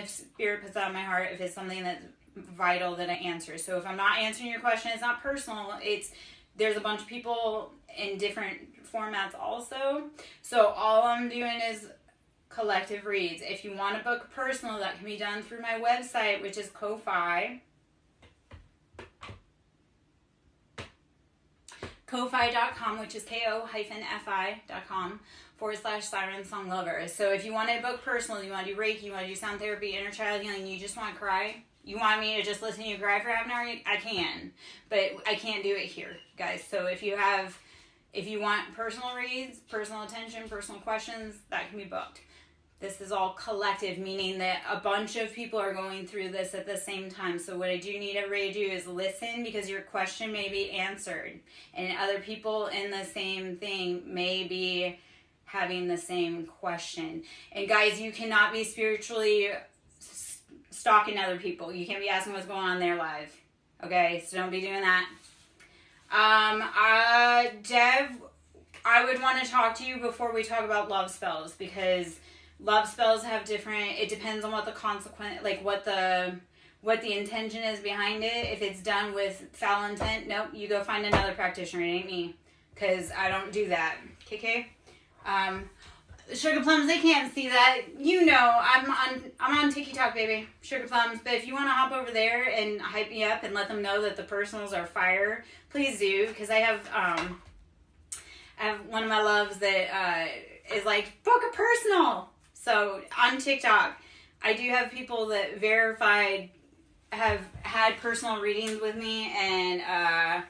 if Spirit puts that on my heart, if it's something that's vital that I answer. So if I'm not answering your question, it's not personal. There's a bunch of people in different formats also. So all I'm doing is collective reads. If you want to book personal, that can be done through my website, which is Ko-Fi. Ko-Fi.com, which is ko-fi.com/SirenSong Lover. So if you want to book personal, you want to do Reiki, you want to do sound therapy, inner child healing, you just want to cry, you want me to just listen to you cry for half an hour, I can. But I can't do it here, guys. So if you want personal reads, personal attention, personal questions, that can be booked. This is all collective, meaning that a bunch of people are going through this at the same time. So what I do need everybody to do is listen, because your question may be answered. And other people in the same thing may be having the same question. And guys, you cannot be spiritually stalking other people. You can't be asking what's going on in their life. Okay, so don't be doing that. Dev, I would want to talk to you before we talk about love spells, because love spells have different, it depends on what the consequence, like what the intention is behind it. If it's done with foul intent, nope, you go find another practitioner. It ain't me, because I don't do that. Okay? Sugar Plums, they can't see that. You know, I'm on TikTok, baby. Sugar Plums. But if you want to hop over there and hype me up and let them know that the personals are fire, please do, because I have one of my loves that is like, book a personal. So on TikTok, I do have people that verified have had personal readings with me, and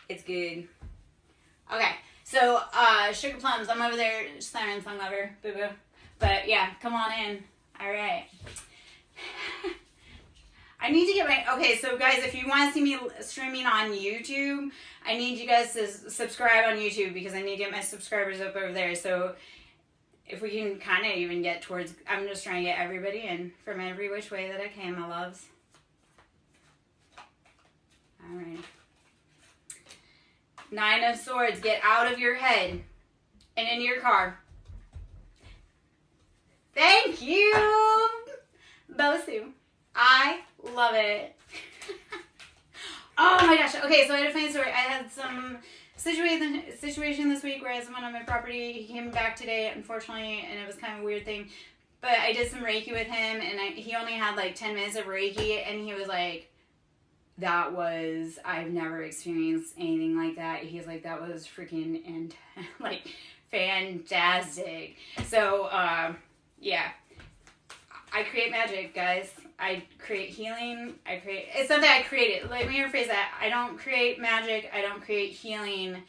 it's good. Okay, so Sugar Plums, I'm over there, SirenSong Lover, boo boo. But yeah, come on in. All right. I need to get my, okay, so guys, if you want to see me streaming on YouTube, I need you guys to subscribe on YouTube, because I need to get my subscribers up over there. So if we can kind of even get towards, I'm just trying to get everybody in from every which way that I can, my loves. All right. Nine of Swords, get out of your head and into your car. Thank you, Bosu. I love it. Oh my gosh. Okay, so I had a funny story. I had some situation this week where I had someone on my property. He came back today, unfortunately, and it was kind of a weird thing. But I did some Reiki with him, and he only had like 10 minutes of Reiki, and he was like, I've never experienced anything like that. He's like, that was freaking like fantastic. So, yeah. I create magic, guys. I create healing. It's not that I create it. Let me rephrase that. I don't create magic. I don't create healing.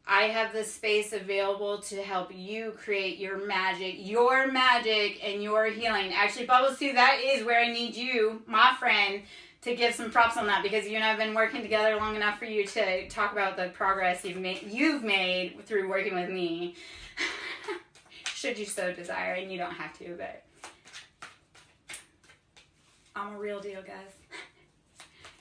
I have the space available to help you create your magic and your healing. Actually, Bubbles too, that is where I need you, my friend, to give some props on that, because you and I have been working together long enough for you to talk about the progress you've made through working with me. Should you so desire, and you don't have to, but I'm a real deal, guys.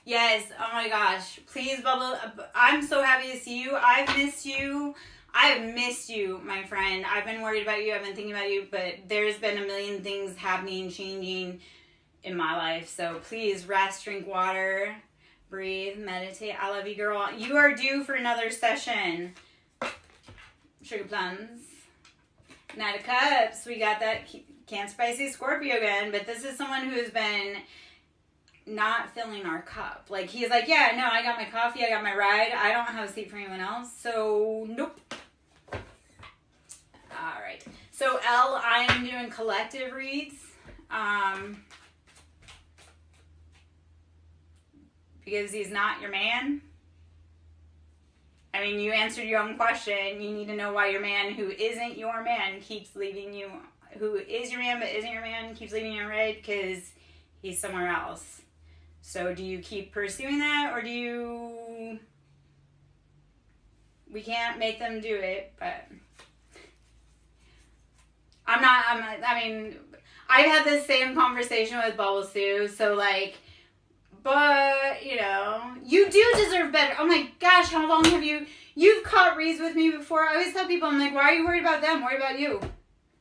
Yes, oh my gosh. Please, Bubble. I'm so happy to see you. I've missed you. I've missed you, my friend. I've been worried about you. I've been thinking about you, but there's been a million things happening, changing in my life. So please rest, drink water, breathe, meditate. I love you, girl. You are due for another session. Sugar Plums. Knight of Cups. We got that Cancer, Pisces, Scorpio again, but this is someone who's been not filling our cup. Like, he's like, yeah, no, I got my coffee, I got my ride, I don't have a seat for anyone else, so nope. All right. So, L, I am doing collective reads. Because he's not your man. I mean, you answered your own question. You need to know why your man who isn't your man keeps leaving you, who is your man but isn't your man, keeps leaving you right, because he's somewhere else. So do you keep pursuing that, or do you... We can't make them do it, but... I mean, I've had this same conversation with Bubbles too, so like... But, you know, you do deserve better. Oh my gosh, how long have you've caught reads with me before? I always tell people, I'm like, why are you worried about them? Worry about you.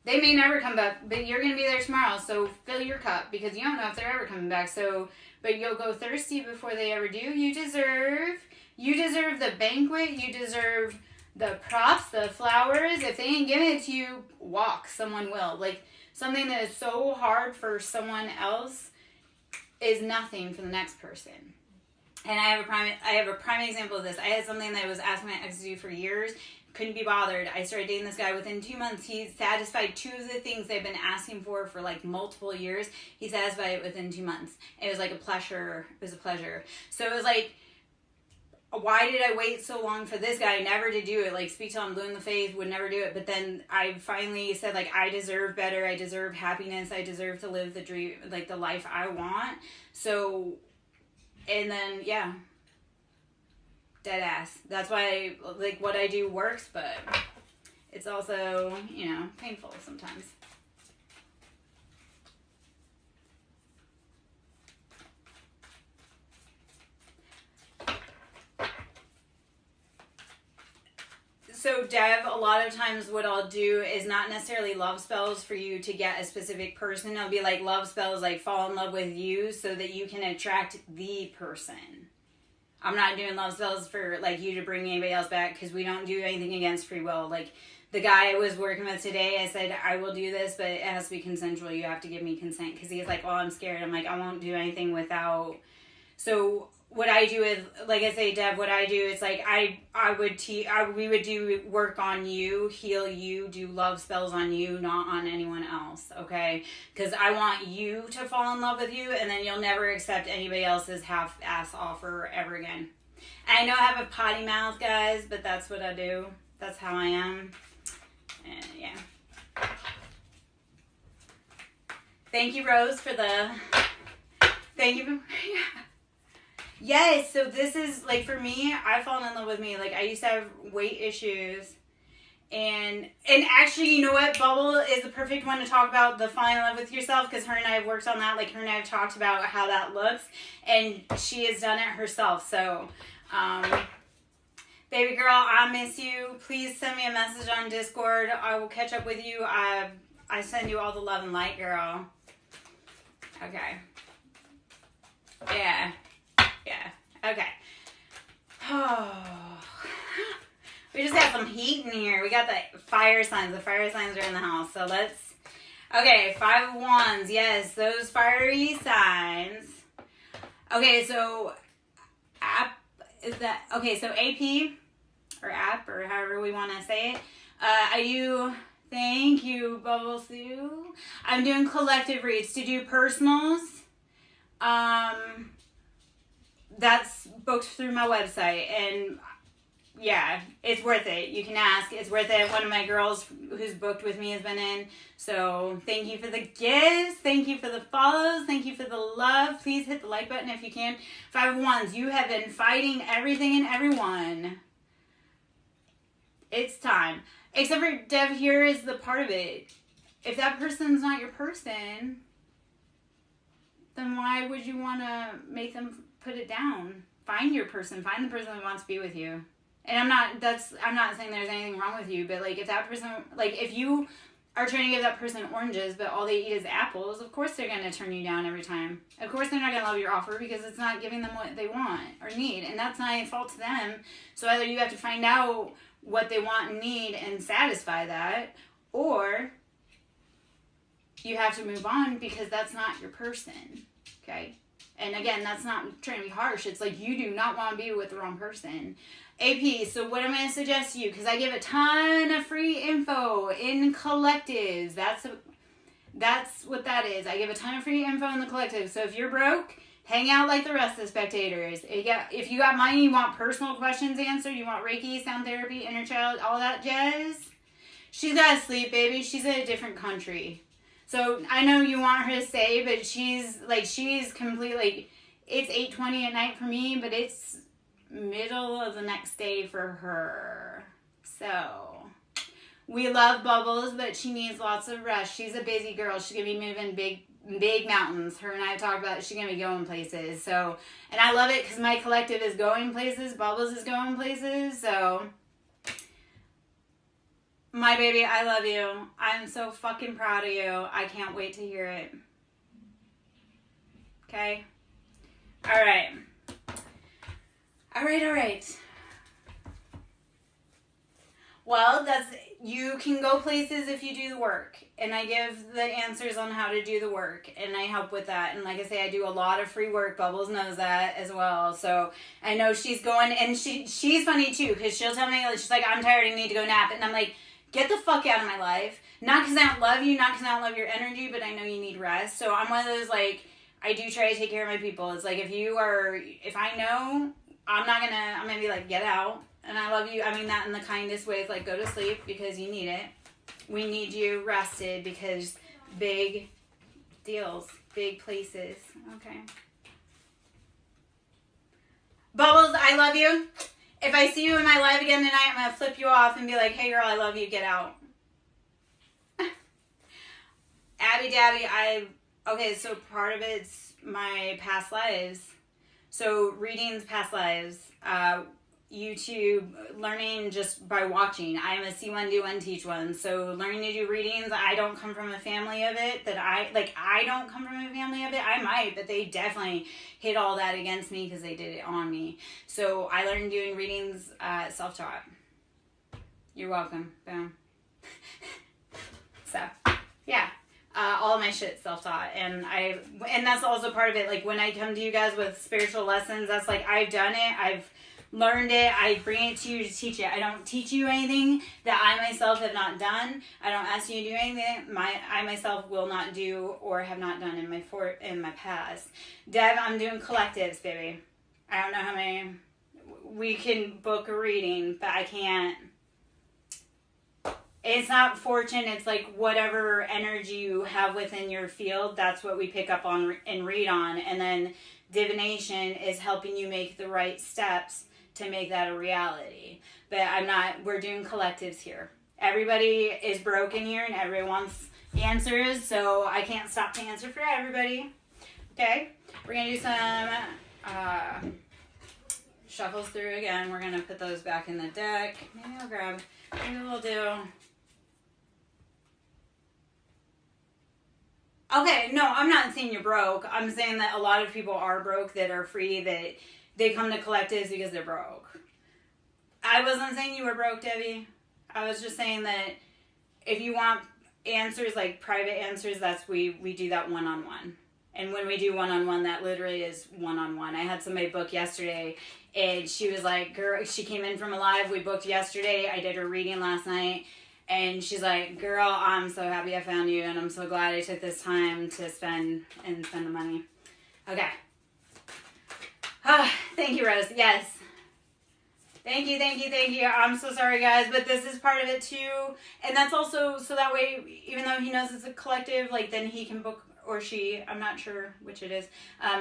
They may never come back, but you're going to be there tomorrow, so fill your cup, because you don't know if they're ever coming back. So, but you'll go thirsty before they ever do. You deserve the banquet. You deserve the props, the flowers. If they ain't giving it to you, walk. Someone will. Like, something that is so hard for someone else is nothing for the next person. And I have a prime example of this. I had something that I was asking my ex to do for years. Couldn't be bothered. I started dating this guy within 2 months. He satisfied 2 of the things they've been asking for like multiple years. He satisfied it within 2 months. It was like a pleasure. It was a pleasure. So it was like, why did I wait so long for this guy never to do it? Like, speak till I'm blue in the face, would never do it. But then I finally said, like, I deserve better. I deserve happiness. I deserve to live the dream, like the life I want. So, and then, yeah. Dead ass. That's why, like, what I do works, but it's also, you know, painful sometimes. So, Dev, a lot of times what I'll do is not necessarily love spells for you to get a specific person. It'll be like love spells, like fall in love with you so that you can attract the person. I'm not doing love spells for, like, you to bring anybody else back, because we don't do anything against free will. Like, the guy I was working with today, I said, I will do this, but it has to be consensual. You have to give me consent, because he's like, well, I'm scared. I'm like, I won't do anything without. So what I do is, like I say, Deb, what I do is, like, we would do work on you, heal you, do love spells on you, not on anyone else, okay? Because I want you to fall in love with you, and then you'll never accept anybody else's half-ass offer ever again. And I know I have a potty mouth, guys, but that's what I do. That's how I am. And, yeah. Thank you, Rose, for the... Thank you. Yeah. Yes, so this is, like, for me, I've fallen in love with me. Like, I used to have weight issues. And actually, you know what? Bubble is the perfect one to talk about the falling in love with yourself, because her and I have worked on that. Like, her and I have talked about how that looks. And she has done it herself. So, baby girl, I miss you. Please send me a message on Discord. I will catch up with you. I send you all the love and light, girl. Okay. Yeah. Yeah. Okay. Oh. We just got some heat in here. We got the fire signs. The fire signs are in the house. So let's... Okay, 5 of Wands. Yes, those fiery signs. Okay, so... Is that... Okay, so AP, or app, or however we want to say it. I do... Thank you, Bubble Sue. I'm doing collective reads. To do personals... That's booked through my website, and yeah, it's worth it. You can ask. It's worth it. One of my girls who's booked with me has been in. So thank you for the gifts. Thank you for the follows. Thank you for the love. Please hit the like button if you can. 5 of Wands. You have been fighting everything and everyone. It's time. Except for Dev, here is the part of it. If that person's not your person, then why would you want to make them put it down? Find your person. Find the person that wants to be with you. And I'm not saying there's anything wrong with you, but, like, if that person, like, if you are trying to give that person oranges, but all they eat is apples, of course they're going to turn you down every time. Of course they're not going to love your offer, because it's not giving them what they want or need. And that's not a fault to them. So either you have to find out what they want and need and satisfy that, or you have to move on, because that's not your person. Okay? And again, that's not trying to be harsh. It's like, you do not want to be with the wrong person. AP, so what I'm going to suggest to you, because I give a ton of free info in collectives. That's what that is. I give a ton of free info in the collective. So if you're broke, hang out like the rest of the spectators. If you got money, you want personal questions answered, you want Reiki, sound therapy, inner child, all that jazz, she's got to sleep, baby. She's in a different country. So I know you want her to stay, but she's completely, it's 8:20 at night for me, but it's middle of the next day for her. So we love Bubbles, but she needs lots of rest. She's a busy girl. She's going to be moving big mountains. Her and I have talked about it. She's going to be going places. So, and I love it because my collective is going places. Bubbles is going places. So My baby, I love you. I'm so fucking proud of you. I can't wait to hear it. Okay? All right. All right. Well, you can go places if you do the work. And I give the answers on how to do the work. And I help with that. And like I say, I do a lot of free work. Bubbles knows that as well. So I know she's going, and she's funny too, because she'll tell me, she's like, I'm tired, I need to go nap. And I'm like, get the fuck out of my life. Not because I don't love you, not because I don't love your energy, but I know you need rest. So I'm one of those, like, I do try to take care of my people. It's like, if I know, I'm going to be like, get out. And I love you. I mean that in the kindest ways, like, go to sleep because you need it. We need you rested because big deals, big places. Okay. Bubbles, I love you. If I see you in my live again tonight, I'm going to flip you off and be like, hey girl, I love you, get out. Abby Dabby, okay, so part of it's my past lives. So readings, past lives, YouTube, learning just by watching. I'm a see one, do one, teach one. So learning to do readings, I don't come from a family of it. I don't come from a family of it. I might, but they definitely hit all that against me because they did it on me. So I learned doing readings, self-taught. You're welcome. Boom. So, yeah. All of my shit self-taught, and that's also part of it. Like, when I come to you guys with spiritual lessons, that's like, I've done it, I've learned it, I bring it to you to teach it. I don't teach you anything that I myself have not done. I don't ask you to do anything I myself will not do or have not done in my past. Dev, I'm doing collectives, baby. I don't know how many. We can book a reading, but I can't. It's not fortune, it's like whatever energy you have within your field, that's what we pick up on and read on. And then divination is helping you make the right steps to make that a reality. But we're doing collectives here. Everybody is broken here and everyone wants answers, so I can't stop to answer for everybody. Okay? We're going to do some shuffles through again. We're going to put those back in the deck. Maybe we'll do... Okay, no, I'm not saying you're broke. I'm saying that a lot of people are broke that are free, that they come to collectives because they're broke. I wasn't saying you were broke, Debbie. I was just saying that if you want answers, like private answers, we do that one-on-one. And when we do one-on-one, that literally is one-on-one. I had somebody book yesterday, and she was like, girl, she came in from a live. We booked yesterday. I did her reading last night. And she's like, girl, I'm so happy I found you, and I'm so glad I took this time to spend the money. Okay. Thank you, Rose. Yes. Thank you. I'm so sorry, guys, but this is part of it, too. And that's also, so that way, even though he knows it's a collective, like, then he can book, or she, I'm not sure which it is,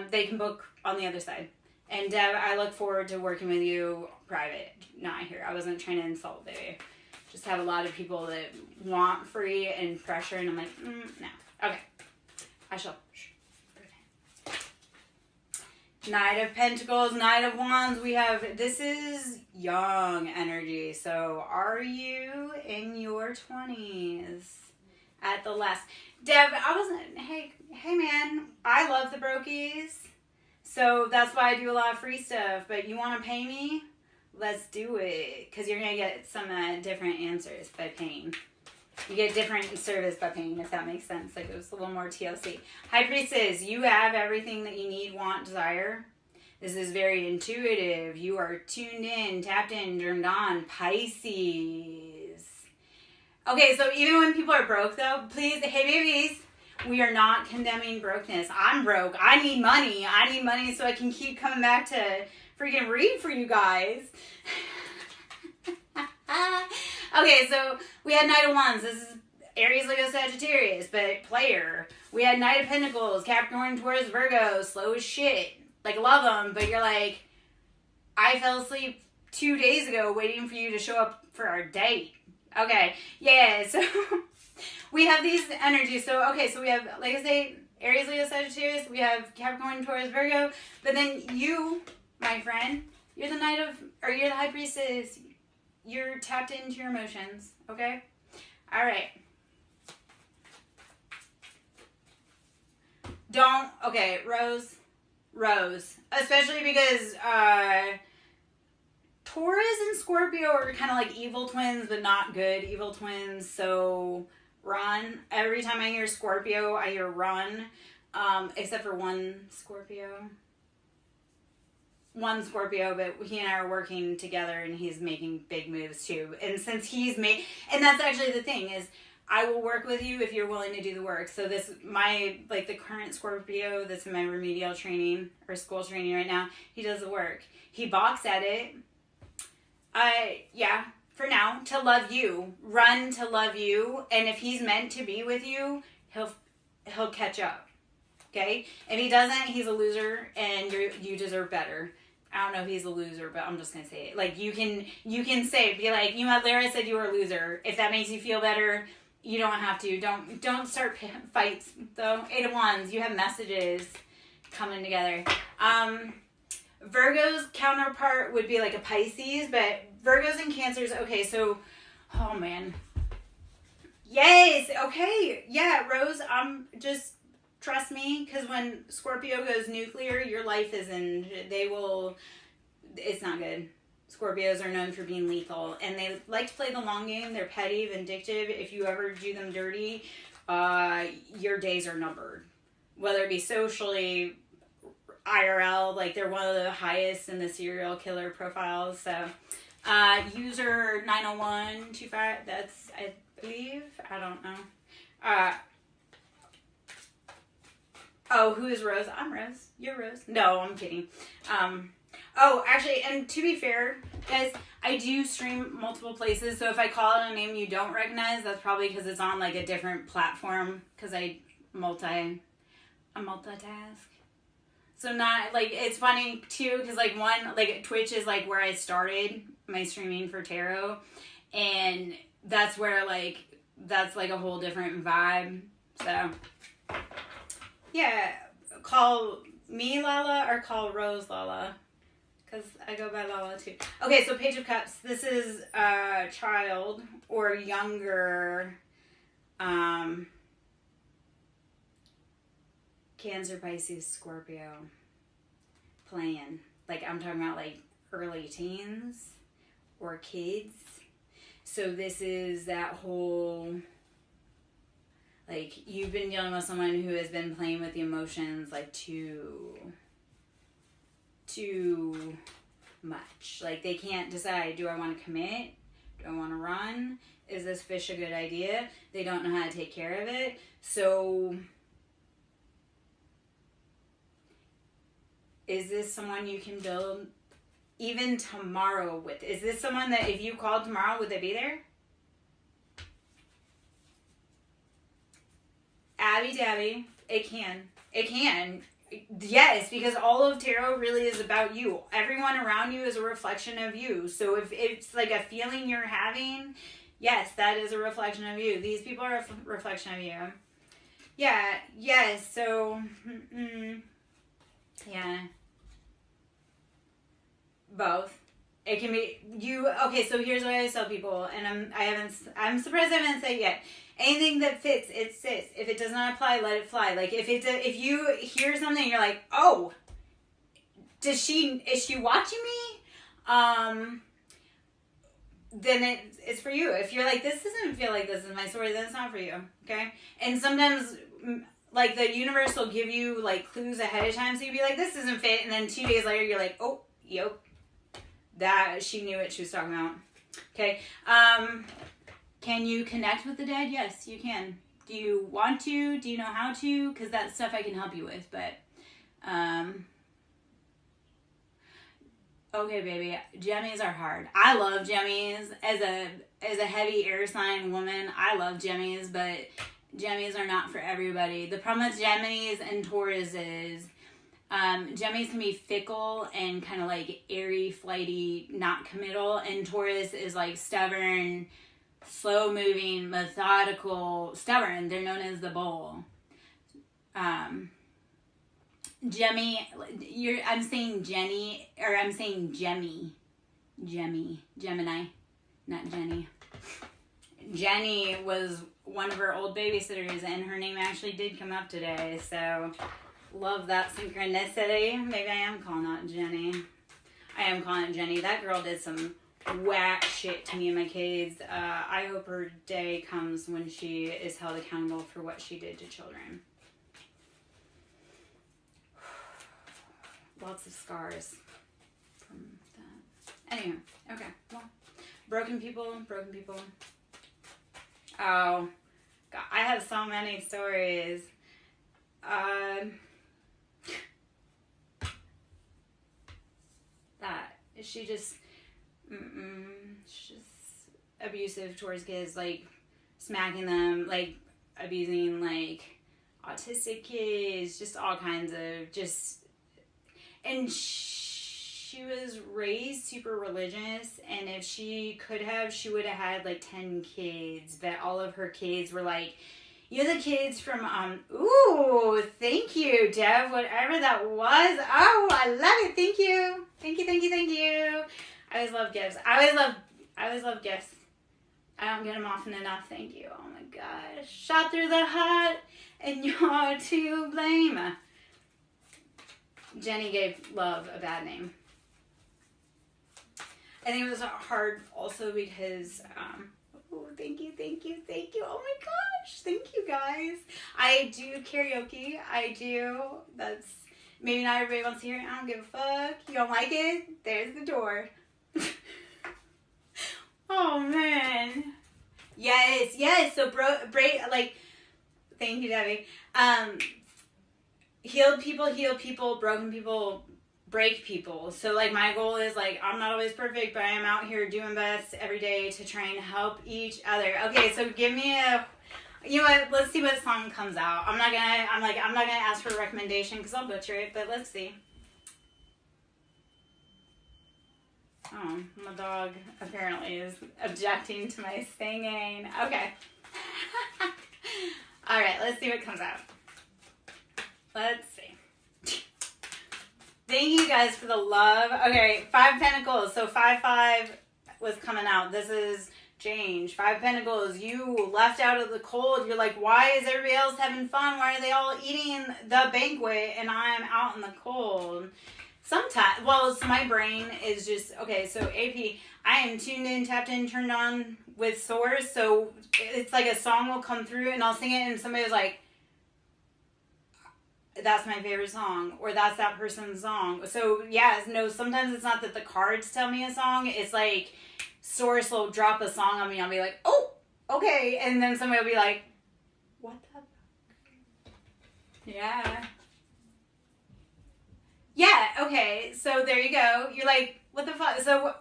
they can book on the other side. And Deb, I look forward to working with you private, not here. I wasn't trying to insult, baby. Just have a lot of people that want free and pressure, and I'm like, no. Okay. I shall. Knight of Pentacles, Knight of Wands. This is young energy. So, are you in your 20s at the last? Dev, hey man, I love the brokies. So, that's why I do a lot of free stuff. But you want to pay me? Let's do it, because you're going to get some different answers by paying. You get different service by paying, if that makes sense. Like, it was a little more TLC. High Priestess, you have everything that you need, want, desire. This is very intuitive. You are tuned in, tapped in, turned on. Pisces. Okay, so even when people are broke, though, please, hey, babies, we are not condemning brokenness. I'm broke. I need money. So I can keep coming back to freaking read for you guys. Okay, so we had Knight of Wands. This is Aries, Leo, Sagittarius, but player. We had Knight of Pentacles, Capricorn, Taurus, Virgo, slow as shit. Like, love them, but you're like, I fell asleep 2 days ago waiting for you to show up for our date. Okay, yeah, so we have these energies. So, okay, so we have, like I say, Aries, Leo, Sagittarius. We have Capricorn, Taurus, Virgo. But then you, my friend, you're the High Priestess. You're tapped into your emotions, okay? All right. Okay, Rose. Especially because Taurus and Scorpio are kind of like evil twins, but not good evil twins. So run. Every time I hear Scorpio, I hear run. Except for one Scorpio, but he and I are working together and he's making big moves too. And since and that's actually the thing is, I will work with you if you're willing to do the work. So the current Scorpio that's in my remedial training or school training right now, he does the work. He balks at it. For now, to love you. Run to love you. And if he's meant to be with you, he'll catch up. Okay? If he doesn't, he's a loser and you deserve better. I don't know if he's a loser, but I'm just going to say it. Like, you can say, be like, you know what, Lara said you were a loser. If that makes you feel better, you don't have to. Don't start fights, though. 8 of Wands, you have messages coming together. Virgo's counterpart would be like a Pisces, but Virgos and Cancers, okay, so, oh, man. Yes, okay, yeah, Rose, just trust me, because when Scorpio goes nuclear, your life is it's not good. Scorpios are known for being lethal, and they like to play the long game. They're petty, vindictive. If you ever do them dirty, your days are numbered. Whether it be socially, IRL, like they're one of the highest in the serial killer profiles. So, user 90125, that's, I believe, I don't know. Who is Rose? I'm Rose. You're Rose. No, I'm kidding. Actually, and to be fair, guys, I do stream multiple places, so if I call out a name you don't recognize, that's probably because it's on, like, a different platform, because I multitask. So not, like, it's funny, too, because, like, Twitch is, like, where I started my streaming for tarot, and that's where, like, that's, like, a whole different vibe, so, yeah, call me Lala or call Rose Lala, because I go by Lala, too. Okay, so Page of Cups, this is a child or younger, Cancer, Pisces, Scorpio playing. Like, I'm talking about, like, early teens or kids. So this is that whole, like, you've been dealing with someone who has been playing with the emotions, like, too much. Like, they can't decide, do I want to commit? Do I want to run? Is this fish a good idea? They don't know how to take care of it. So, is this someone you can build even tomorrow with? Is this someone that if you called tomorrow, would they be there? Abby Dabby, it can. Yes, because all of tarot really is about you. Everyone around you is a reflection of you. So if it's like a feeling you're having, yes, that is a reflection of you. These people are a reflection of you. Yeah, yes, so, yeah. Both. It can be, okay, so here's what I tell people, and I'm surprised I haven't said it yet. Anything that fits, it sits. If it does not apply, let it fly. Like, if you hear something and you're like, oh, is she watching me? Then it's for you. If you're like, this doesn't feel like this is my story, then it's not for you, okay? And sometimes, like, the universe will give you, like, clues ahead of time, so you'll be like, this doesn't fit, and then 2 days later, you're like, oh, yep. That, she knew what she was talking about. Okay, can you connect with the dead? Yes, you can. Do you want to? Do you know how to? Because that's stuff I can help you with, but, okay, baby, Gemmies are hard. I love Gemmies. As a heavy air sign woman, I love Gemmies, but Gemmies are not for everybody. The problem with Gemini's and Taurus is, Gemmies can be fickle and kind of like airy, flighty, not committal, and Taurus is like stubborn, slow moving, methodical, stubborn. They're known as the bull. I'm saying Jenny, or I'm saying Gemini, not Jenny. Jenny was one of her old babysitters, and her name actually did come up today. So, love that synchronicity. Maybe I am calling out Jenny. I am calling it Jenny. That girl did some whack shit to me and my kids. I hope her day comes when she is held accountable for what she did to children. Lots of scars from that. Anyway, okay. Well, broken people. Oh, God, I have so many stories. That she's just abusive towards kids, like smacking them, like abusing like autistic kids, just all kinds of just. And she was raised super religious, and if she could have, she would have had like 10 kids, but all of her kids were like, you're the kids from, ooh, thank you, Dev, whatever that was. Oh, I love it. Thank you. Thank you. I always love gifts. I always love gifts. I don't get them often enough. Thank you. Oh my gosh. Shot through the heart, and you're to blame. Jenny gave love a bad name. I think it was hard also because, oh, thank you. Oh my gosh. Thank you, guys. I do karaoke. I do. That's, maybe not everybody wants to hear it. I don't give a fuck. You don't like it? There's the door. Oh, man. Yes. So, like, thank you, Debbie. Healed people heal people, broken people break people. So, like, my goal is, like, I'm not always perfect, but I am out here doing best every day to try and help each other. Okay, so give me you know what, let's see what song comes out. I'm not gonna ask for a recommendation because I'll butcher it, but let's see. Oh, my dog apparently is objecting to my singing. Okay. All right, let's see what comes out. Let's see. Thank you guys for the love. Okay, 5 Pentacles. So 5-5 was coming out. This is change. 5 Pentacles. You left out of the cold. You're like, why is everybody else having fun? Why are they all eating the banquet and I'm out in the cold? Sometimes, well, so my brain is just, okay, so AP, I am tuned in, tapped in, turned on with Source. So it's like a song will come through and I'll sing it and somebody's like, that's my favorite song, or that's that person's song. So yeah, no, sometimes it's not that the cards tell me a song. It's like Source will drop a song on me. I'll be like, oh, okay. And then somebody will be like, what the fuck? Yeah. Yeah, okay. So there you go. You're like, what the fuck? So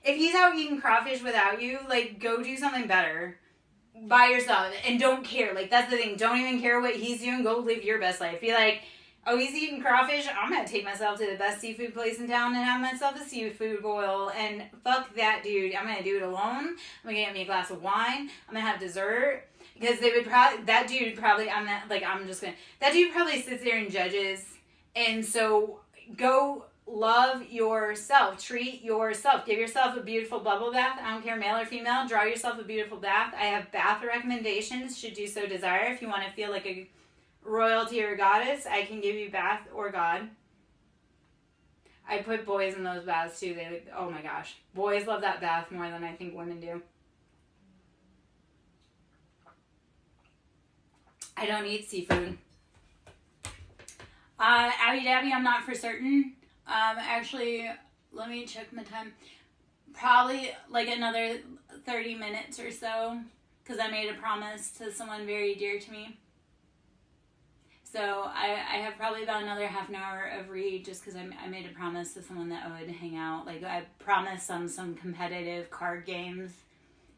if he's out eating crawfish without you, like, go do something better. By yourself and don't care. Like, that's the thing. Don't even care what he's doing. Go live your best life. Be like, oh, he's eating crawfish. I'm gonna take myself to the best seafood place in town and have myself a seafood boil. And fuck that dude. I'm gonna do it alone. I'm gonna get me a glass of wine. I'm gonna have dessert. Because they would probably, that dude probably, that dude probably sits there and judges. And so go love yourself. Treat yourself. Give yourself a beautiful bubble bath. I don't care, male or female. Draw yourself a beautiful bath. I have bath recommendations should you so desire. If you want to feel like a royalty or goddess, I can give you bath or god. I put boys in those baths too. They, oh my gosh. Boys love that bath more than I think women do. I don't eat seafood. Abby Dabby, I'm not for certain. Actually, let me check my time. Probably like another 30 minutes or so, because I made a promise to someone very dear to me. So I have probably about another half an hour of read, just because I made a promise to someone that I would hang out. Like, I promised them some competitive card games,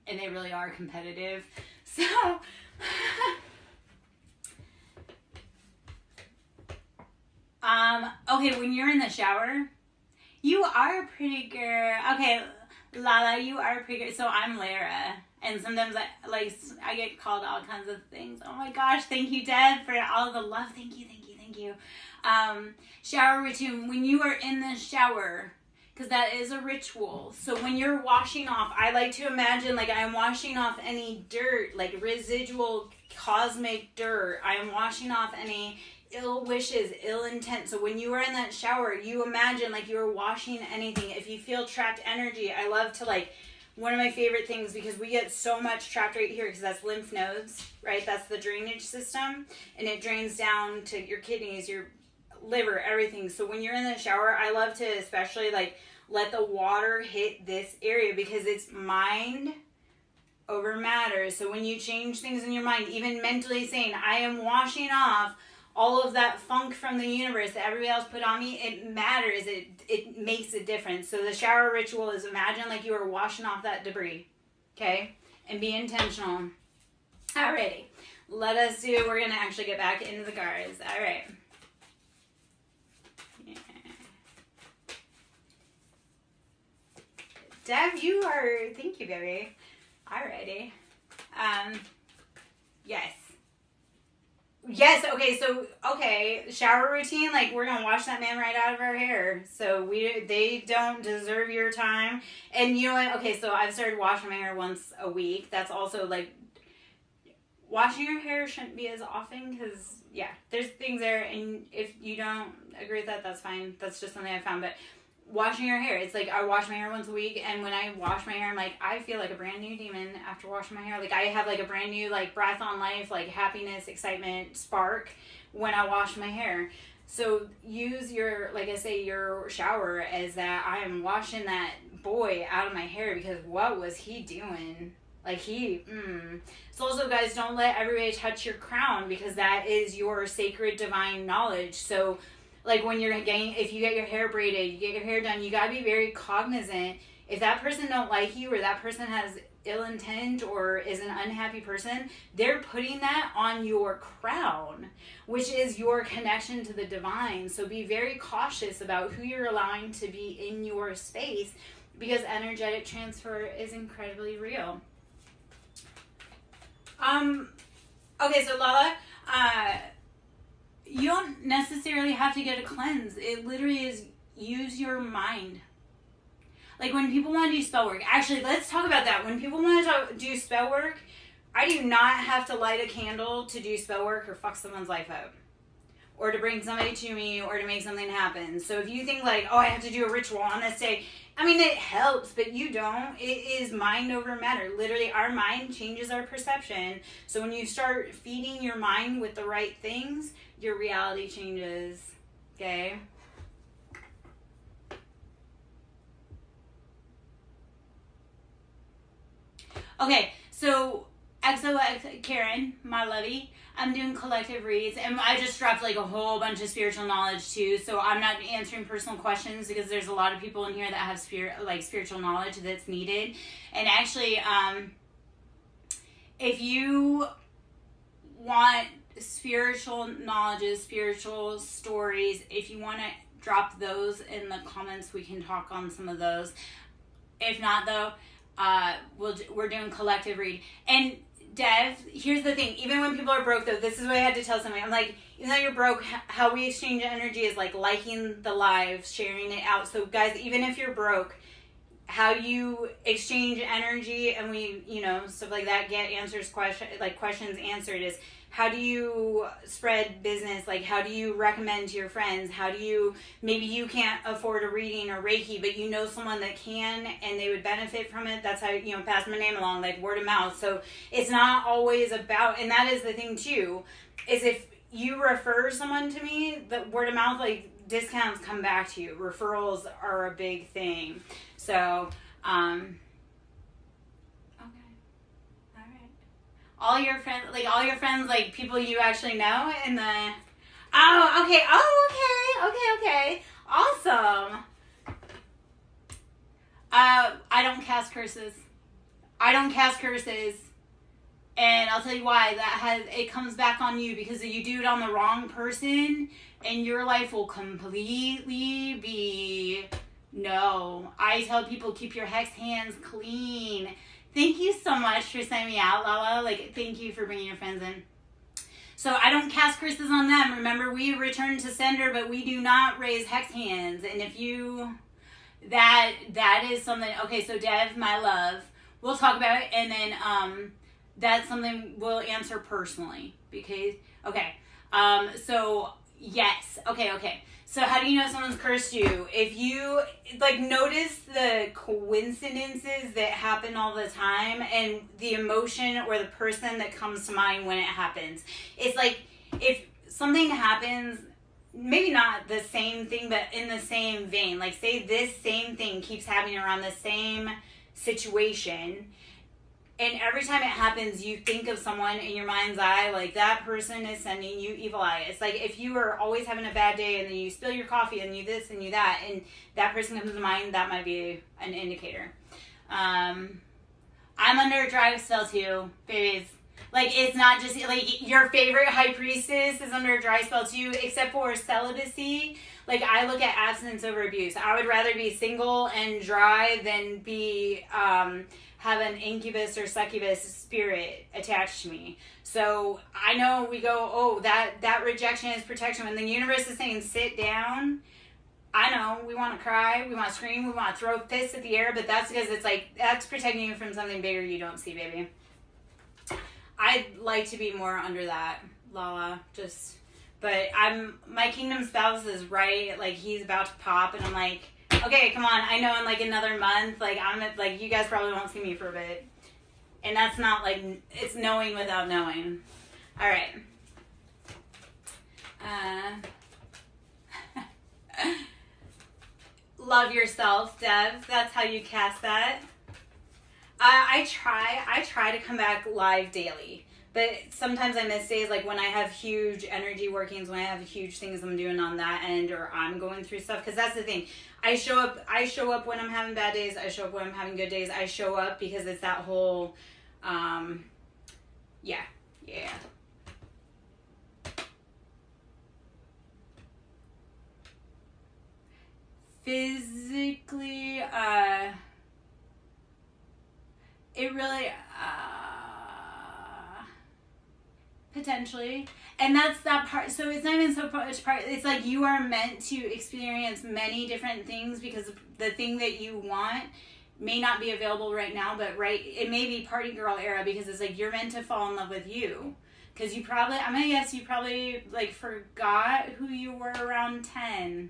and they really are competitive. So... okay, when you're in the shower, you are a pretty girl. Okay, Lala, you are a pretty girl. So I'm Lara, and sometimes I get called all kinds of things. Oh my gosh, thank you, Deb, for all the love. Thank you. Shower routine. When you are in the shower, because that is a ritual. So when you're washing off, I like to imagine like I'm washing off any dirt, like residual cosmic dirt. I am washing off any ill wishes, ill intent. So when you are in that shower, you imagine like you're washing anything. If you feel trapped energy, I love to like, one of my favorite things, because we get so much trapped right here, because that's lymph nodes, right? That's the drainage system, and it drains down to your kidneys, your liver, everything. So when you're in the shower, I love to especially like let the water hit this area, because it's mind over matter. So when you change things in your mind, even mentally saying, I am washing off all of that funk from the universe that everybody else put on me, it matters. It makes a difference. So the shower ritual is, imagine like you are washing off that debris, okay? And be intentional. Alrighty, let us do, we're going to actually get back into the cards. All right. Yeah. Deb, you are, thank you, baby. Alrighty. Yes. Yes, okay, shower routine, like we're gonna wash that man right out of our hair. So they don't deserve your time. And you know what? Okay, so I've started washing my hair once a week. That's also like, washing your hair shouldn't be as often, because yeah, there's things there, and if you don't agree with that, that's fine. That's just something I found. But washing your hair, it's like I wash my hair once a week, and when I wash my hair, I'm like, I feel like a brand new demon after washing my hair. Like I have like a brand new like breath on life, like happiness, excitement, spark when I wash my hair. So use your, like I say, your shower as that I am washing that boy out of my hair, because what was he doing? Like So also, guys, don't let everybody touch your crown, because that is your sacred divine knowledge. So like when you're getting, if you get your hair braided, you get your hair done, you gotta be very cognizant. If that person don't like you, or that person has ill intent, or is an unhappy person, they're putting that on your crown, which is your connection to the divine. So be very cautious about who you're allowing to be in your space, because energetic transfer is incredibly real. Okay, so Lala, you don't necessarily have to get a cleanse. It literally is, use your mind. Like when people want to do spell work, actually, let's talk about that. When people want to do spell work, I do not have to light a candle to do spell work or fuck someone's life up, or to bring somebody to me, or to make something happen. So if you think like, oh, I have to do a ritual on this day, I mean, it helps, but you don't. It is mind over matter. Literally, our mind changes our perception. So when you start feeding your mind with the right things, your reality changes, okay? Okay, so XOX Karen, my lovey, I'm doing collective reads, and I just dropped like a whole bunch of spiritual knowledge too, so I'm not answering personal questions, because there's a lot of people in here that have spiritual knowledge that's needed. And actually, if you want spiritual knowledges, spiritual stories, if you want to drop those in the comments, we can talk on some of those. If not though, we're doing collective read. And Dev, here's the thing, even when people are broke though, this is what I had to tell somebody. I'm like, even though you're broke, how we exchange energy is like liking the live, sharing it out. So guys, even if you're broke, how you exchange energy, and we, you know, stuff like that, get questions answered, is how do you spread business? Like, how do you recommend to your friends? How do you, maybe you can't afford a reading or Reiki, but you know someone that can and they would benefit from it. That's how, you know, pass my name along, like word of mouth. So it's not always about, and that is the thing too, is if you refer someone to me, the word of mouth, like discounts come back to you. Referrals are a big thing. So, all your friends, like people you actually know in the, okay, awesome. I don't cast curses. And I'll tell you why. It comes back on you, because if you do it on the wrong person, and your life will completely be, no. I tell people, keep your hex hands clean. Thank you so much for sending me out, Lala. Like, thank you for bringing your friends in. So I don't cast curses on them. Remember, we return to sender, but we do not raise hex hands. And if you That is something. Okay, so Dev, my love, we'll talk about it, and then that's something we'll answer personally because okay. So yes, okay. So how do you know someone's cursed you? If you like notice the coincidences that happen all the time and the emotion or the person that comes to mind when it happens. It's like if something happens, maybe not the same thing, but in the same vein. Like say this same thing keeps happening around the same situation. And every time it happens, you think of someone in your mind's eye, like that person is sending you evil eye. It's like if you are always having a bad day and then you spill your coffee and you this and you that, and that person comes to mind, that might be an indicator. I'm under a dry spell too, babies. Like it's not just like your favorite high priestess is under a dry spell too, except for celibacy. Like I look at abstinence over abuse. I would rather be single and dry than be have an incubus or succubus spirit attached to me. So I know we go, oh, that rejection is protection. When the universe is saying sit down, I know we want to cry, we want to scream, we want to throw fists at the air, but that's because it's like that's protecting you from something bigger you don't see, baby. I'd like to be more under that, Lala. But my kingdom spouse is right. Like he's about to pop, and I'm like, okay, come on. I know in like another month, like like you guys probably won't see me for a bit, and that's not like it's knowing without knowing. All right. Love yourself, Dev. That's how you cast that. I try to come back live daily, but sometimes I miss days, like when I have huge energy workings, when I have huge things I'm doing on that end, or I'm going through stuff. Because that's the thing, I show up when I'm having bad days. I show up when I'm having good days. I show up because it's that whole, yeah. Physically, it really, potentially. And that's that part. So it's not even so much part. It's like you are meant to experience many different things because the thing that you want may not be available right now, but it may be party girl era because it's like you're meant to fall in love with you. Because I'm going to guess you probably like forgot who you were around 10.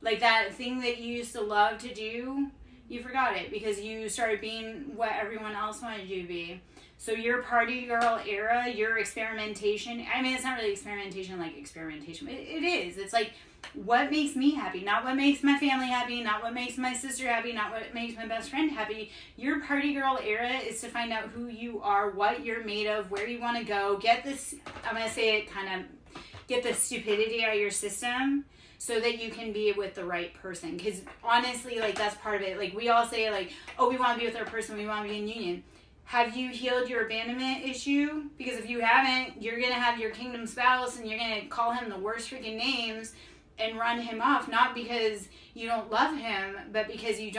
Like that thing that you used to love to do, you forgot it because you started being what everyone else wanted you to be. So your party girl era, your experimentation, I mean, it's not really experimentation like experimentation. It is. It's like what makes me happy, not what makes my family happy, not what makes my sister happy, not what makes my best friend happy. Your party girl era is to find out who you are, what you're made of, where you want to go. Get this, I'm going to say it get the stupidity out of your system. So that you can be with the right person. Because honestly, like that's part of it. Like we all say like, oh, we want to be with our person. We want to be in union. Have you healed your abandonment issue? Because if you haven't, you're going to have your kingdom spouse and you're going to call him the worst freaking names and run him off. Not because you don't love him, but because you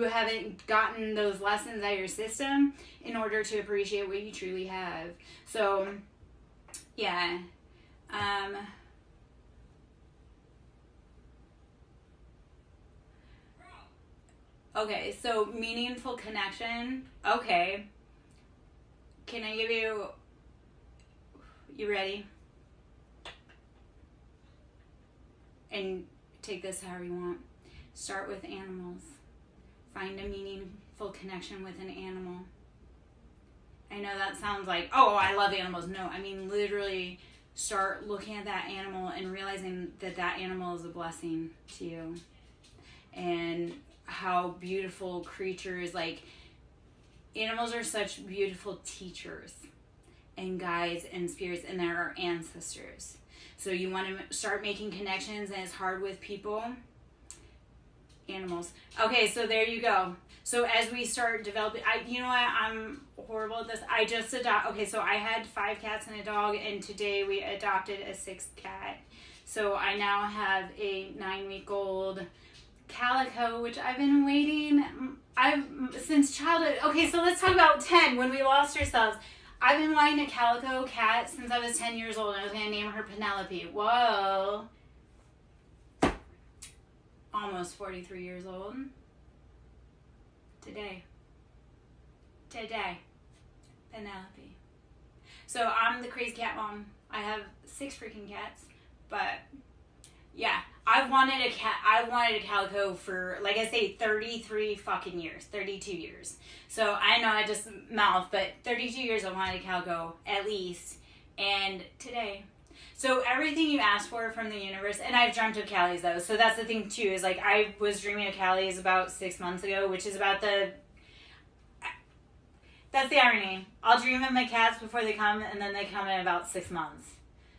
haven't gotten those lessons out of your system in order to appreciate what you truly have. So, yeah. Okay, so meaningful connection. Okay. Can I give you ready? And take this however you want. Start with animals. Find a meaningful connection with an animal. I know that sounds like, oh, I love animals. No, I mean literally start looking at that animal and realizing that animal is a blessing to you. And how beautiful creatures, like animals are such beautiful teachers and guides and spirits, and they're our ancestors. So you want to start making connections, and it's hard with people. Animals. Okay, so there you go. So as we start developing, you know what, I'm horrible at this. I just okay, so I had 5 cats and a dog, and today we adopted a 6th cat. So I now have a 9-week-old Calico, which I've been waiting since childhood. Okay, so let's talk about 10, when we lost ourselves. I've been wanting a Calico cat since I was 10 years old, and I was going to name her Penelope. Whoa. almost 43 years old. Today. Penelope. So I'm the crazy cat mom. I have 6 freaking cats, but yeah, I wanted a calico for, like I say, 33 fucking years, 32 years. So I know I just mouth, but 32 years I wanted a calico at least, and today. So everything you asked for from the universe, and I've dreamt of Callie's though, so that's the thing too, is like I was dreaming of Callie's about 6 months ago, which is about that's the irony. I'll dream of my cats before they come, and then they come in about 6 months.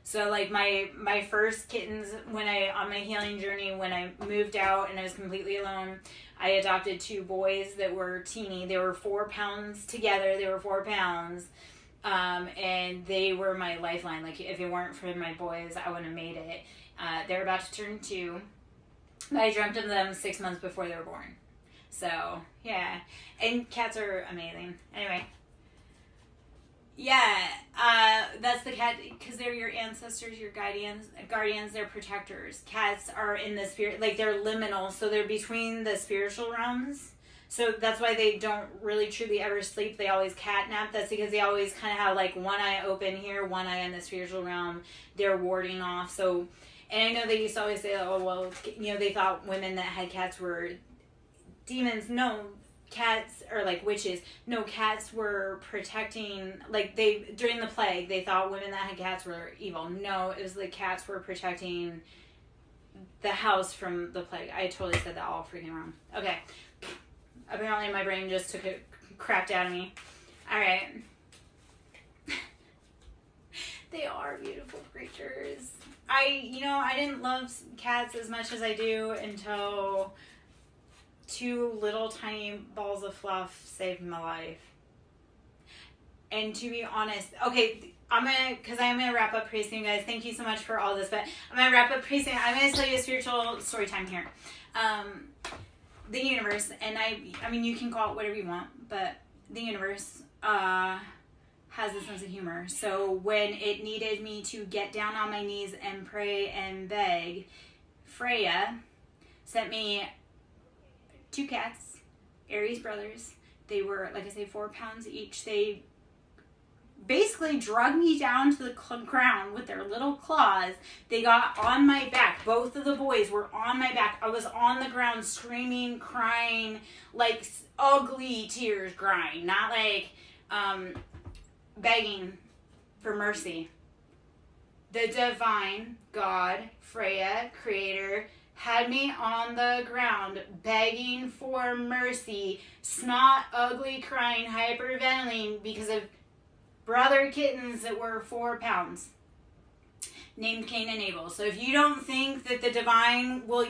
So like my first kittens, on my healing journey, when I moved out and I was completely alone, I adopted 2 boys that were teeny. They were 4 pounds together. They were 4 pounds. And they were my lifeline. Like, if it weren't for my boys, I wouldn't have made it. They're about to turn 2. I dreamt of them 6 months before they were born. So, yeah. And cats are amazing. Anyway. Yeah, that's the cat, because they're your ancestors, your guardians, they're protectors. Cats are in the spirit, like, they're liminal, so they're between the spiritual realms. So that's why they don't really truly ever sleep. They always catnap. That's because they always kind of have like one eye open here, one eye in the spiritual realm. They're warding off. So, and I know they used to always say, oh, well, they thought women that had cats were demons. No, cats are like witches. No, cats were protecting, like during the plague, they thought women that had cats were evil. No, it was the cats were protecting the house from the plague. I totally said that all freaking wrong. Okay. Apparently my brain just took it crapped out of me. Alright. They are beautiful creatures. I didn't love cats as much as I do until 2 little tiny balls of fluff saved my life. And to be honest, okay, I'm gonna wrap up pretty soon, guys. Thank you so much for all this, but I'm gonna wrap up pretty soon. I'm gonna tell you a spiritual story time here. The universe, and I mean, you can call it whatever you want, but the universe has a sense of humor. So when it needed me to get down on my knees and pray and beg, Freya sent me 2 cats, Aries brothers. They were, like I say, 4 pounds each. They basically drug me down to the ground with their little claws. They got on my back. Both of the boys were on my back. I was on the ground screaming, crying, like ugly tears crying, not like begging for mercy. The divine God, Freya, creator, had me on the ground begging for mercy, snot, ugly, crying, hyperventilating because of brother kittens that were 4 pounds, named Cain and Abel. So if you don't think that the divine will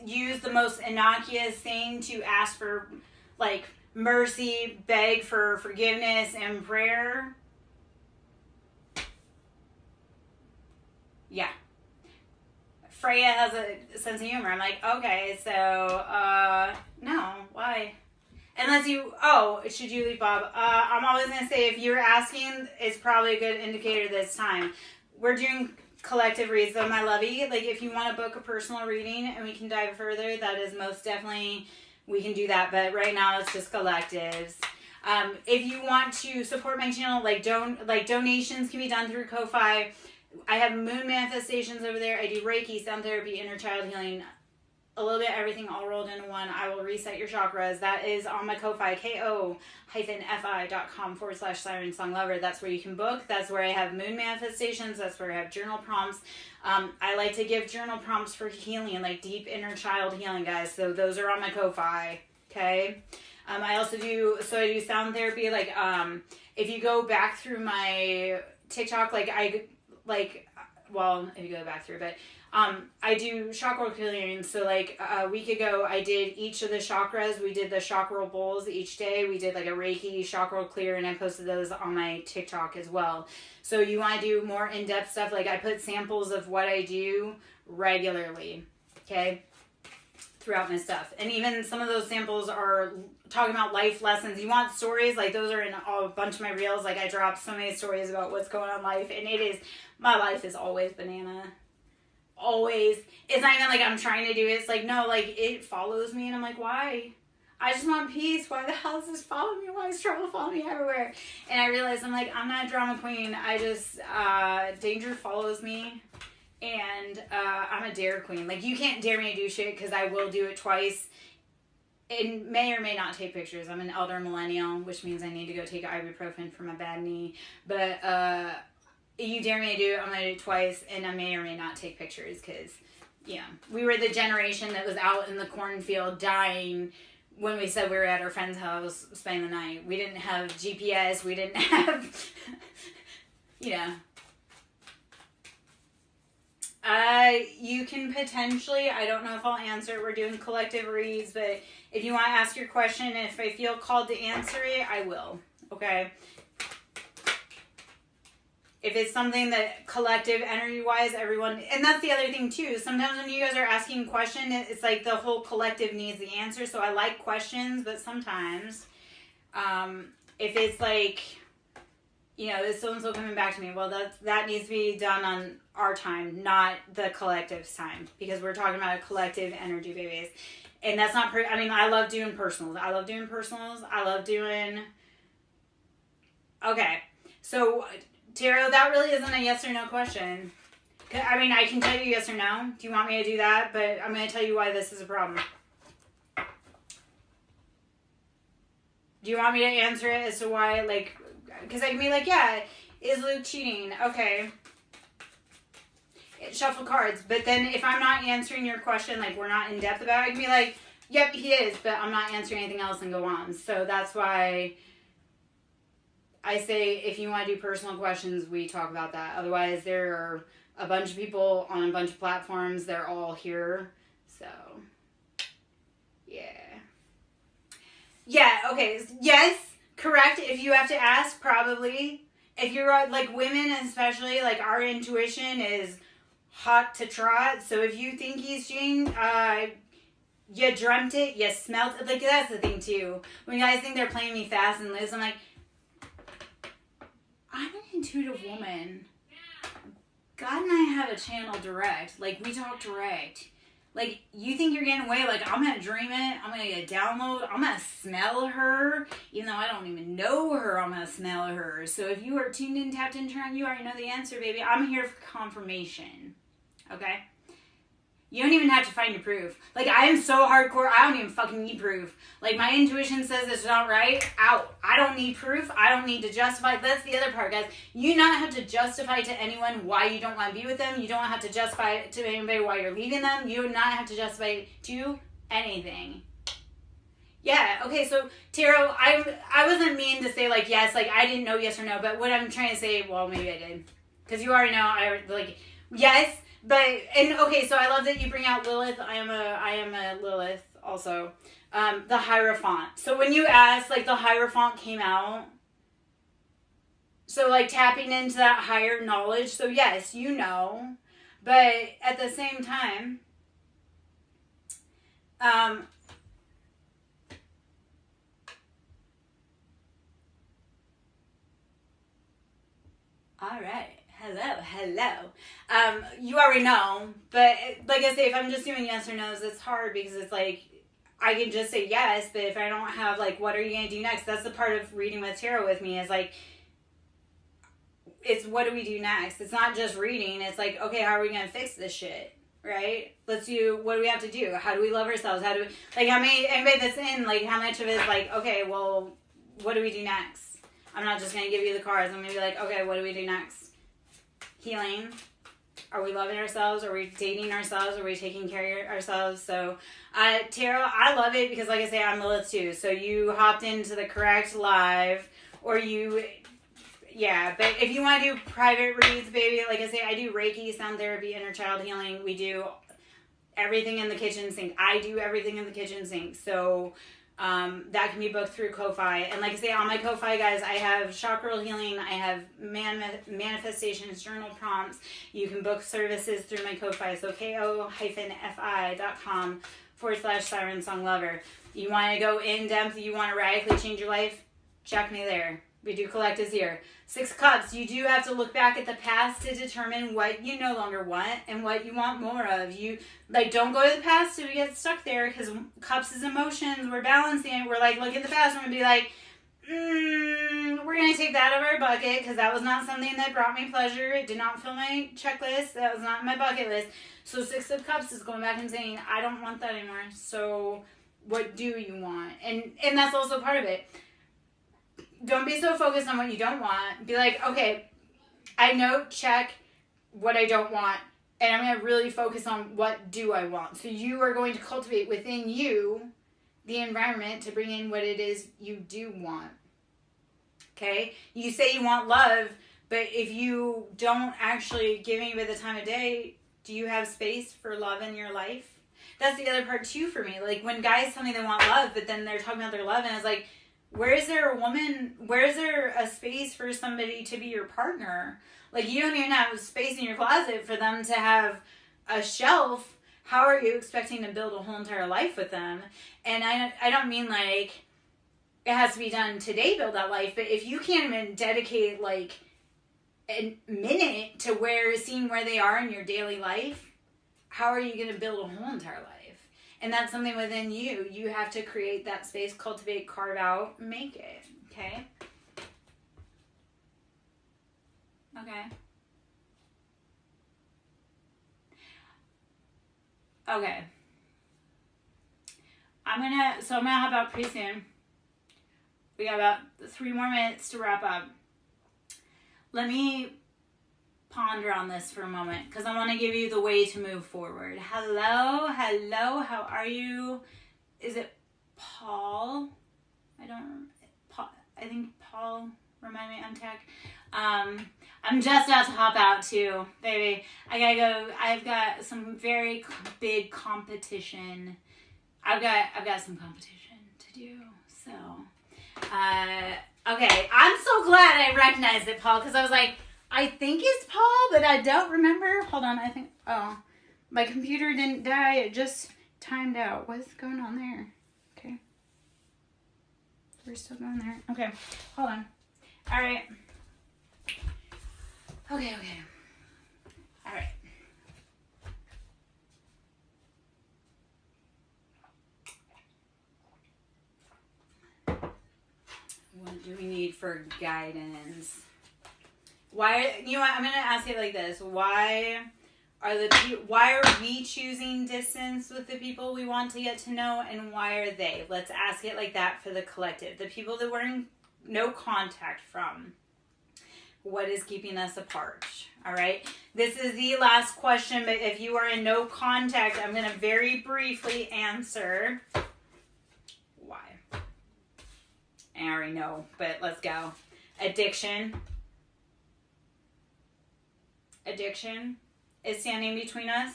use the most innocuous thing to ask for, like, mercy, beg for forgiveness and prayer, yeah. Freya has a sense of humor. I'm like, okay, so, no, why? Unless should you leave Bob? I'm always going to say, if you're asking, it's probably a good indicator this time. We're doing collective reads, though, my lovey. Like, if you want to book a personal reading and we can dive further, that is most definitely, we can do that. But right now, it's just collectives. If you want to support my channel, donations can be done through Ko-Fi. I have moon manifestations over there. I do Reiki, sound therapy, inner child healing, a little bit everything all rolled into one. I will reset your chakras. That is on my Ko-Fi, ko-fi.com/SirenSong Lover. That's where you can book. That's where I have moon manifestations. That's where I have journal prompts. I like to give journal prompts for healing, like deep inner child healing, guys. So those are on my Ko-Fi, okay? I also do, I do sound therapy. Like, if you go back through my TikTok, if you go back through, but I do chakra clearing. So like a week ago, I did each of the chakras. We did the chakra bowls each day. We did like a Reiki chakra clear, and I posted those on my TikTok as well. So you want to do more in-depth stuff, like I put samples of what I do regularly, okay, throughout my stuff. And even some of those samples are talking about life lessons. You want stories, like those are in a bunch of my reels. Like I drop so many stories about what's going on in life, and my life is always banana. always, it's not even like I'm trying to do it. It's like, no, like it follows me and I'm like, why? I just want peace. Why the hell is this following me? Why is trouble following me everywhere? And I realized I'm like, I'm not a drama queen. I just, danger follows me. And I'm a dare queen. Like, you can't dare me to do shit because I will do it twice. And may or may not take pictures. I'm an elder millennial, which means I need to go take ibuprofen for my bad knee. But you dare me to do it, I'm going to do it twice. And I may or may not take pictures because, yeah, we were the generation that was out in the cornfield dying when we said we were at our friend's house spending the night. We didn't have GPS. We didn't have, you can potentially, I don't know if I'll answer it. We're doing collective reads, but if you want to ask your question, and if I feel called to answer it, I will. Okay? If it's something that collective energy-wise, everyone, and that's the other thing too. Sometimes when you guys are asking a question, it's like the whole collective needs the answer. So I like questions, but sometimes, if it's like, is so-and-so coming back to me? Well, that needs to be done on our time, not the collective's time, because we're talking about a collective energy, babies. And that's not, I love doing personals. Okay. So, Tarot, that really isn't a yes or no question. I can tell you yes or no. Do you want me to do that? But I'm going to tell you why this is a problem. Do you want me to answer it as to why, like, because I can be like, yeah, is Luke cheating? Okay. Shuffle cards. But then if I'm not answering your question, like, we're not in depth about it, I can be like, yep, he is, but I'm not answering anything else and go on. So that's why I say if you want to do personal questions, we talk about that. Otherwise, there are a bunch of people on a bunch of platforms. They're all here. So, yeah. Yeah, okay. Yes, correct. If you have to ask, probably. If you're like women, especially, like our intuition is hot to trot. So if you think he's cheating, you dreamt it, you smelled it. Like, that's the thing, too. When guys think they're playing me fast and loose, I'm like, I'm an intuitive woman. God and I have a channel direct. Like, we talk direct. Like, you think you're getting away? Like, I'm going to dream it. I'm going to get a download. I'm going to smell her. Even though I don't even know her, I'm going to smell her. So if you are tuned in, tapped in, turned, you already know the answer, baby. I'm here for confirmation. Okay? You don't even have to find your proof. Like, I am so hardcore, I don't even fucking need proof. Like, my intuition says it's not right. Out. I don't need proof. I don't need to justify. That's the other part, guys. You not have to justify to anyone why you don't want to be with them. You don't have to justify to anybody why you're leaving them. You do not have to justify to anything. Yeah, okay, so, Tarot, I wasn't mean to say, like, yes, like, I didn't know yes or no, but what I'm trying to say, well, maybe I did. Because you already know, yes. But, and okay, so I love that you bring out Lilith. I am a Lilith also. The Hierophant. So when you asked, like, the Hierophant came out. So, like, tapping into that higher knowledge. So, yes, you know. But at the same time, all right. Hello. You already know, but like I say, if I'm just doing yes or no's, it's hard because it's like, I can just say yes, but if I don't have, like, what are you going to do next? That's the part of reading with tarot with me is like, it's what do we do next? It's not just reading. It's like, okay, how are we going to fix this shit? Right? What do we have to do? How do we love ourselves? How do we, like, anybody that's in, like, how much of it is like, okay, well, what do we do next? I'm not just going to give you the cards. I'm going to be like, okay, what do we do next? Healing. Are we loving ourselves? Are we dating ourselves? Are we taking care of ourselves? So, Tarot, I love it because, like I say, I'm Lilith too. So you hopped into the correct live, or yeah. But if you want to do private reads, baby, like I say, I do Reiki, sound therapy, inner child healing. We do everything in the kitchen sink. I do everything in the kitchen sink. So, that can be booked through Ko-Fi. And like I say, on my Ko-Fi, guys, I have chakral healing. I have manifestations, journal prompts. You can book services through my Ko-Fi. So ko-fi.com/SirenSong Lover. You want to go in depth, you want to radically change your life? Check me there. We do collectives here. 6 of Cups, you do have to look back at the past to determine what you no longer want and what you want more of. You, like, don't go to the past to get stuck there, because Cups is emotions. We're balancing it. We're like, look at the past. We're going to be like, we're going to take that out of our bucket, because that was not something that brought me pleasure. It did not fill my checklist. That was not my bucket list. So 6 of Cups is going back and saying, I don't want that anymore. So what do you want? And that's also part of it. Don't be so focused on what you don't want. Be like, okay, I know, check what I don't want, and I'm going to really focus on what do I want. So you are going to cultivate within you the environment to bring in what it is you do want. Okay? You say you want love, but if you don't actually give anybody the time of day, do you have space for love in your life? That's the other part too for me. Like, when guys tell me they want love, but then they're talking about their love, and it's like, where is there a space for somebody to be your partner? Like, you don't even have a space in your closet for them to have a shelf. How are you expecting to build a whole entire life with them? And I don't mean like it has to be done today, build that life, but if you can't even dedicate like a minute to seeing where they are in your daily life, how are you going to build a whole entire life? And that's something within you. You have to create that space, cultivate, carve out, make it. Okay? Okay. Okay. I'm gonna hop out pretty soon. We got about 3 more minutes to wrap up. Let me ponder on this for a moment, because I want to give you the way to move forward. Hello, how are you? Is it Paul? I think Paul, remind me, I'm tech. I'm just about to hop out too, baby. I gotta go. I've got some very big competition. I've got some competition to do. So, okay. I'm so glad I recognized it, Paul, because I was like, I think it's Paul, but I don't remember. Hold on, my computer didn't die. It just timed out. What's going on there? Okay. We're still going there. Okay, hold on. All right. Okay. All right. What do we need for guidance? Why? You know what? I'm gonna ask it like this: Why are we choosing distance with the people we want to get to know, and why are they? Let's ask it like that for the collective. The people that we're in no contact from. What is keeping us apart? All right. This is the last question, but if you are in no contact, I'm gonna very briefly answer why. I already know, but let's go. Addiction is standing between us,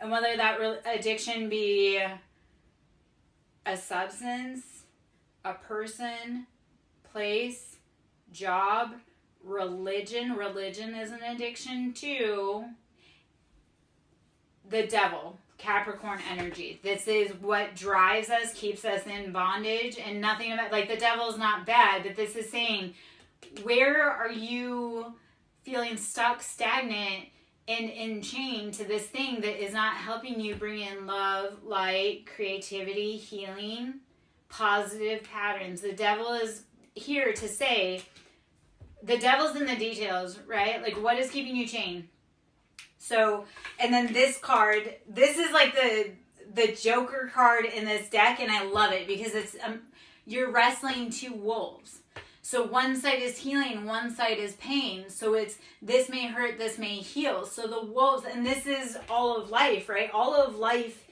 and whether that addiction be a substance, a person, place, job, religion is an addiction too. The devil, Capricorn energy. This is what drives us, keeps us in bondage, and nothing about, like, the devil's not bad, but this is saying, where are you feeling stuck, stagnant, and enchained to this thing that is not helping you bring in love, light, creativity, healing, positive patterns? The devil is here to say, the devil's in the details, right? Like, what is keeping you chained? So, and then this card, this is like the Joker card in this deck, and I love it because it's you're wrestling 2 wolves. So one side is healing, one side is pain. So it's, this may hurt, this may heal. So the wolves, and this is all of life, right? All of life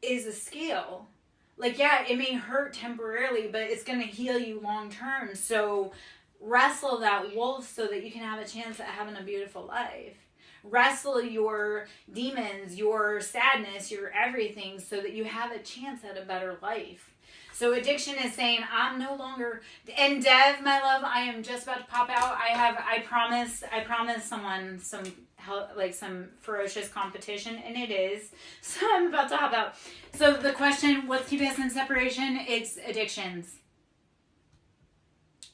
is a scale. Like, yeah, it may hurt temporarily, but it's going to heal you long term. So wrestle that wolf so that you can have a chance at having a beautiful life. Wrestle your demons, your sadness, your everything, so that you have a chance at a better life. So addiction is saying, I'm no longer, and Dev, my love, I am just about to pop out. I promise someone some help, like some ferocious competition, and it is. So I'm about to hop out. So the question, what's keeping us in separation? It's addictions.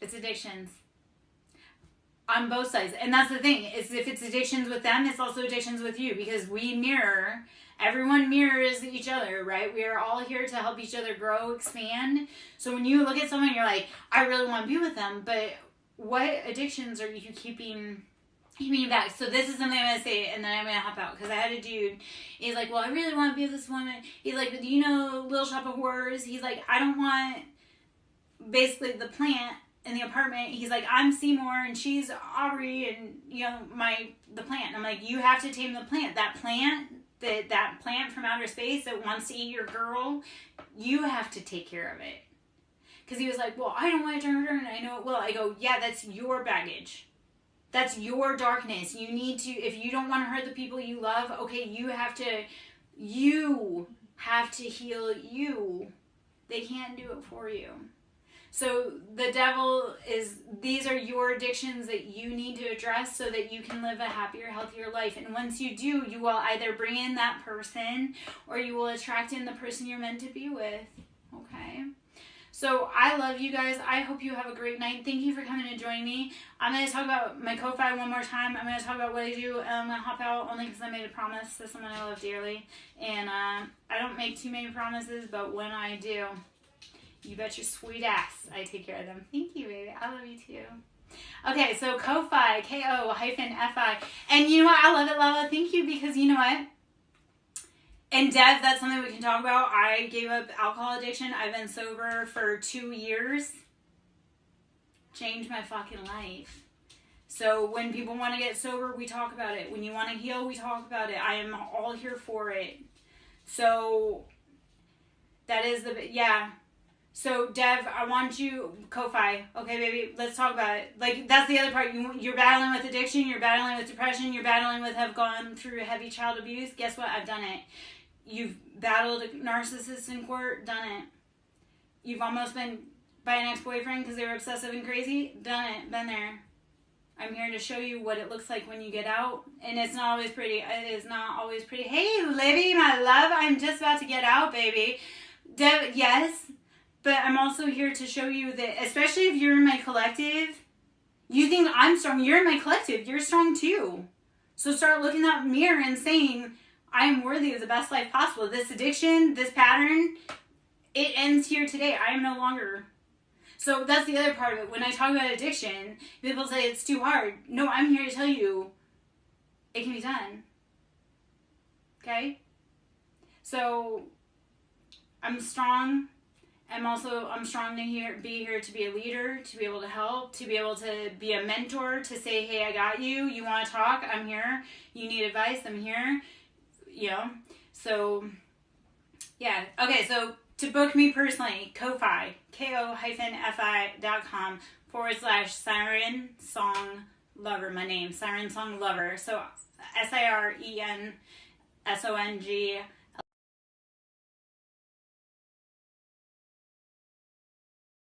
It's addictions. On both sides. And that's the thing, is if it's addictions with them, it's also addictions with you, because we mirror, everyone mirrors each other, right? We are all here to help each other grow, expand. So when you look at someone, you're like, I really want to be with them, but what addictions are you keeping you back? So this is something I'm going to say, and then I'm going to hop out, because I had a dude, he's like, well, I really want to be with this woman. He's like, but do you know Little Shop of Horrors? He's like, I don't want, basically, the plant in the apartment. He's like, I'm Seymour and she's Aubrey, and the plant. And I'm like, you have to tame the plant. That plant from outer space that wants to eat your girl, you have to take care of it. Because he was like, well, I don't want to hurt her, and I know it will. I go, yeah, that's your baggage. That's your darkness. You need to, if you don't want to hurt the people you love, okay, you have to heal you. They can't do it for you. So the devil these are your addictions that you need to address so that you can live a happier, healthier life. And once you do, you will either bring in that person or you will attract in the person you're meant to be with. Okay? So I love you guys. I hope you have a great night. Thank you for coming and joining me. I'm going to talk about my Ko-Fi one more time. I'm going to talk about what I do. And I'm going to hop out only because I made a promise to someone I love dearly. And I don't make too many promises, but when I do, you bet your sweet ass I take care of them. Thank you, baby. I love you too. Okay, so Ko-Fi, Ko-Fi. And you know what? I love it, Lala. Thank you, because you know what? And Dev, that's something we can talk about. I gave up alcohol addiction. I've been sober for 2 years. Changed my fucking life. So when people want to get sober, we talk about it. When you want to heal, we talk about it. I am all here for it. So that is yeah. So, Dev, I want you, Ko-Fi, okay, baby, let's talk about it. Like, that's the other part. You're battling with addiction, you're battling with depression, you're battling with have gone through heavy child abuse. Guess what? I've done it. You've battled a narcissist in court, done it. You've almost been by an ex-boyfriend because they were obsessive and crazy, done it, been there. I'm here to show you what it looks like when you get out, and it's not always pretty. It is not always pretty. Hey, Libby, my love, I'm just about to get out, baby. Dev, yes. But I'm also here to show you that, especially if you're in my collective, you think I'm strong. You're in my collective. You're strong too. So start looking in that mirror and saying, I am worthy of the best life possible. This addiction, this pattern, it ends here today. I am no longer. So that's the other part of it. When I talk about addiction, people say it's too hard. No, I'm here to tell you it can be done. Okay? So I'm strong. I'm strong to be here to be a leader, to be able to help, to be able to be a mentor, to say, hey, I got you. You want to talk? I'm here. You need advice? I'm here. You know? So, yeah. Okay, so to book me personally, Ko-Fi, ko-fi.com /SirenSong Lover, my name, SirenSong Lover. So, SirenSong